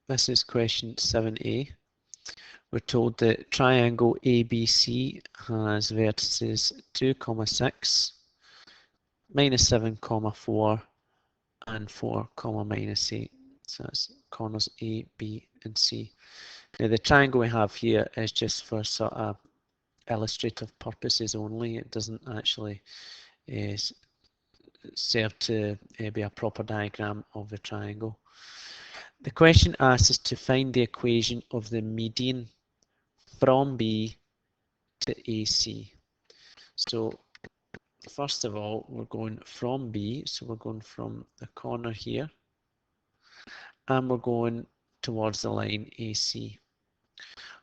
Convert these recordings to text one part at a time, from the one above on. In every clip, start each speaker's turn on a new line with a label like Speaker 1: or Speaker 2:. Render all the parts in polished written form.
Speaker 1: This is question 7a. We're told that triangle ABC has vertices 2, 6, -7, 4, and 4, -8. So that's corners A, B, and C. Now the triangle we have here is just for sort of illustrative purposes only. It doesn't actually serve to be a proper diagram of the triangle. The question asks us to find the equation of the median from B to AC. So first of all, we're going from B, so we're going from the corner here, and we're going towards the line AC.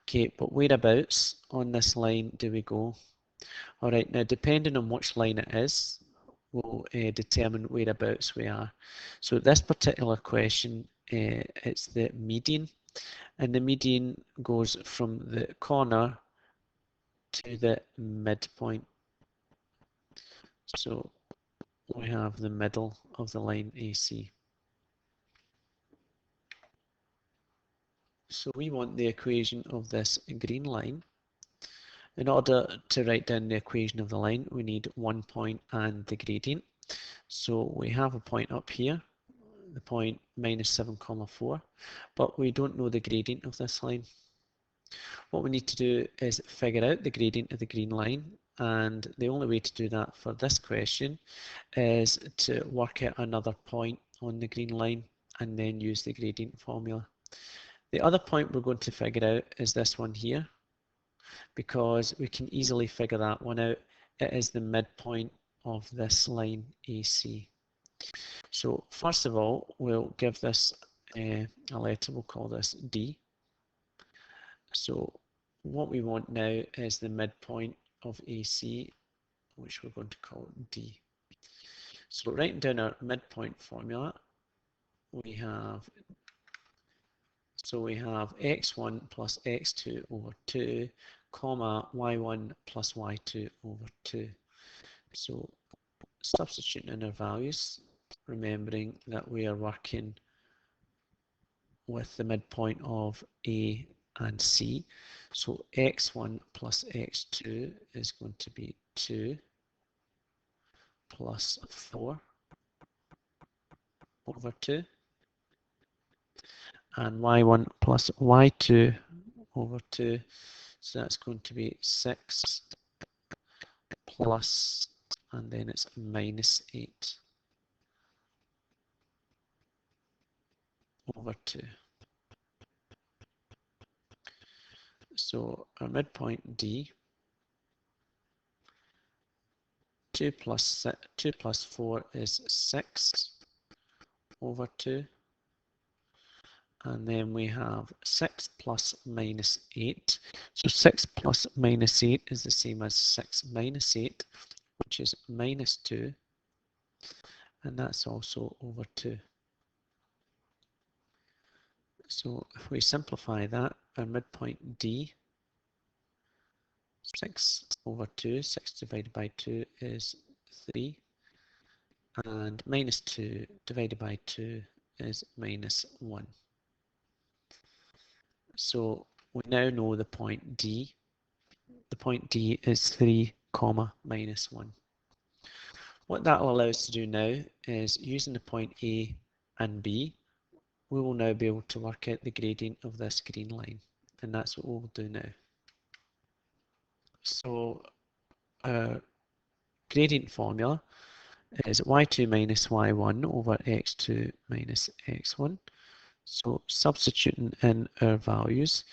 Speaker 1: Okay, but whereabouts on this line do we go? All right, now depending on which line it is, will determine whereabouts we are. So this particular question, it's the median, and the median goes from the corner to the midpoint. So we have the middle of the line AC. So we want the equation of this green line. In order to write down the equation of the line, we need one point and the gradient. So we have a point up here, the point -7, 4, but we don't know the gradient of this line. What we need to do is figure out the gradient of the green line, and the only way to do that for this question is to work out another point on the green line and then use the gradient formula. The other point we're going to figure out is this one here, because we can easily figure that one out. It is the midpoint of this line AC. So first of all, we'll give this a letter, we'll call this D. So what we want now is the midpoint of AC, which we're going to call D. So writing down our midpoint formula, we have x1 plus x2 over 2, comma y1 plus y2 over 2. So substituting in our values, remembering that we are working with the midpoint of A and C. So x1 plus x2 is going to be 2 plus 4 over 2. And y1 plus y2 over 2. So that's going to be 6 plus, and then it's -8 over 2. So our midpoint D, 2 plus 4 is 6 over 2. And then we have 6 plus -8. So 6 plus -8 is the same as 6 minus 8, which is -2. And that's also over 2. So if we simplify that, our midpoint D, 6 over 2, 6 divided by 2 is 3. And -2 divided by 2 is -1. So we now know the point D. The point D is 3, -1. What that will allow us to do now is, using the point A and B, we will now be able to work out the gradient of this green line, and that's what we'll do now. So our gradient formula is y2 minus y1 over x2 minus x1. So substituting in our values,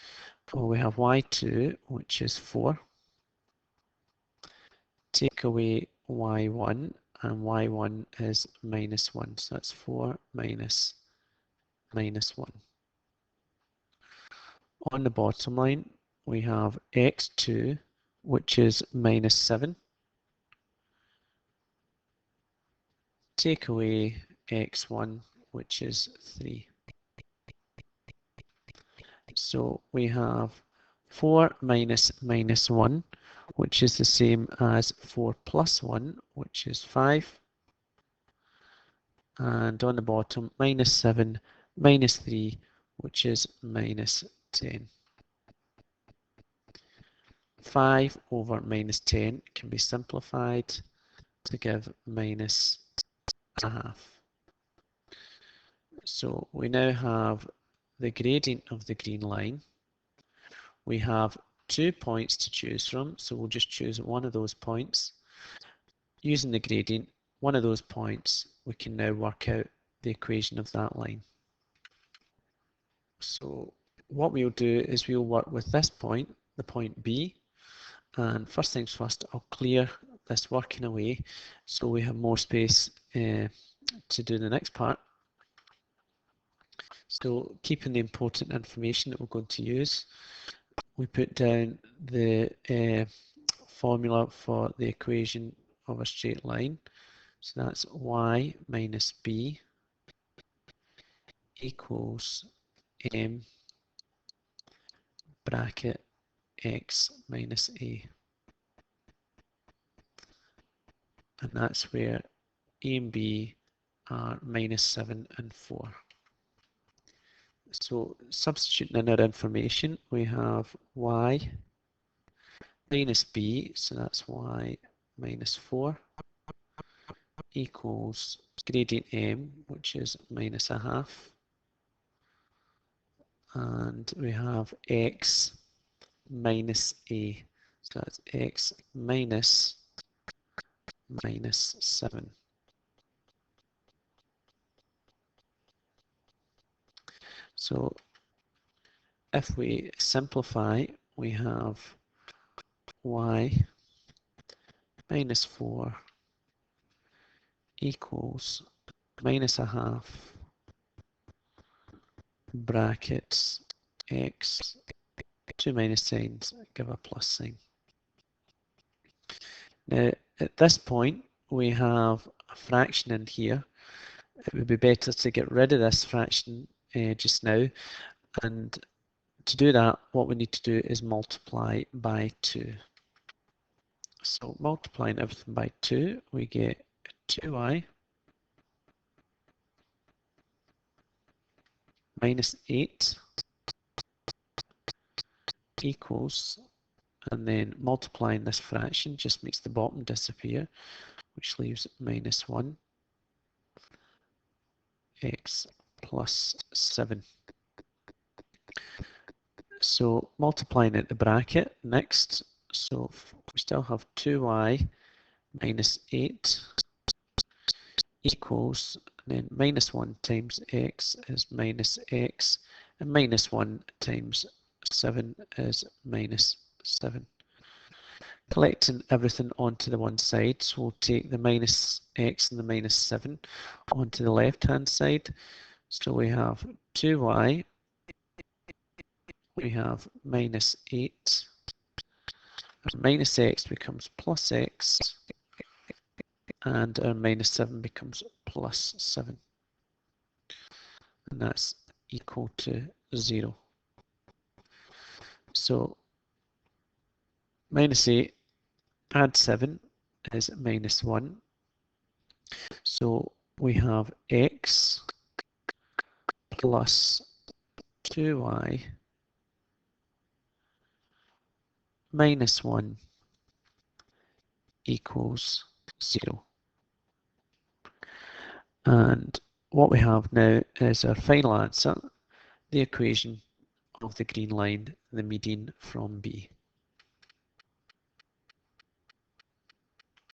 Speaker 1: we have y2, which is 4. Take away y1, and y1 is -1. So that's 4 minus -1. On the bottom line, we have x2, which is -7. Take away x1, which is 3. So we have 4 minus -1, which is the same as 4 plus 1, which is 5. And on the bottom, -7 minus 3, which is minus 10. 5 over minus 10 can be simplified to give minus a half. So we now have the gradient of the green line. We have 2 points to choose from, so we'll just choose one of those points. Using the gradient, one of those points, we can now work out the equation of that line. So what we'll do is we'll work with this point, the point B, and first things first, I'll clear this working away so we have more space to do the next part. So keeping the important information that we're going to use, we put down the formula for the equation of a straight line. So that's y minus b equals m bracket x minus a. And that's where a and b are minus 7 and 4. So substituting in our information, we have y minus b, so that's y minus 4, equals gradient m, which is minus a half, and we have x minus a, so that's x minus 7. So if we simplify, we have y minus 4 equals minus a half brackets x, 2 minus signs give a plus sign. Now at this point we have a fraction in here. It would be better to get rid of this fraction just now, and to do that what we need to do is multiply by 2. So multiplying everything by 2, we get 2y minus 8 equals, and then multiplying this fraction just makes the bottom disappear, which leaves minus 1 x plus 7. So multiplying at the bracket next, so we still have 2y minus 8 equals, and then minus 1 times x is minus x, and minus 1 times 7 is minus 7. Collecting everything onto the one side, so we'll take the minus x and the minus 7 onto the left hand side. So we have 2y, we have minus 8, and minus x becomes plus x, and our minus 7 becomes plus 7. And that's equal to 0. So minus 8 add 7 is minus 1. So we have x plus 2y minus 1 equals 0. And what we have now is our final answer, the equation of the green line, the median from B.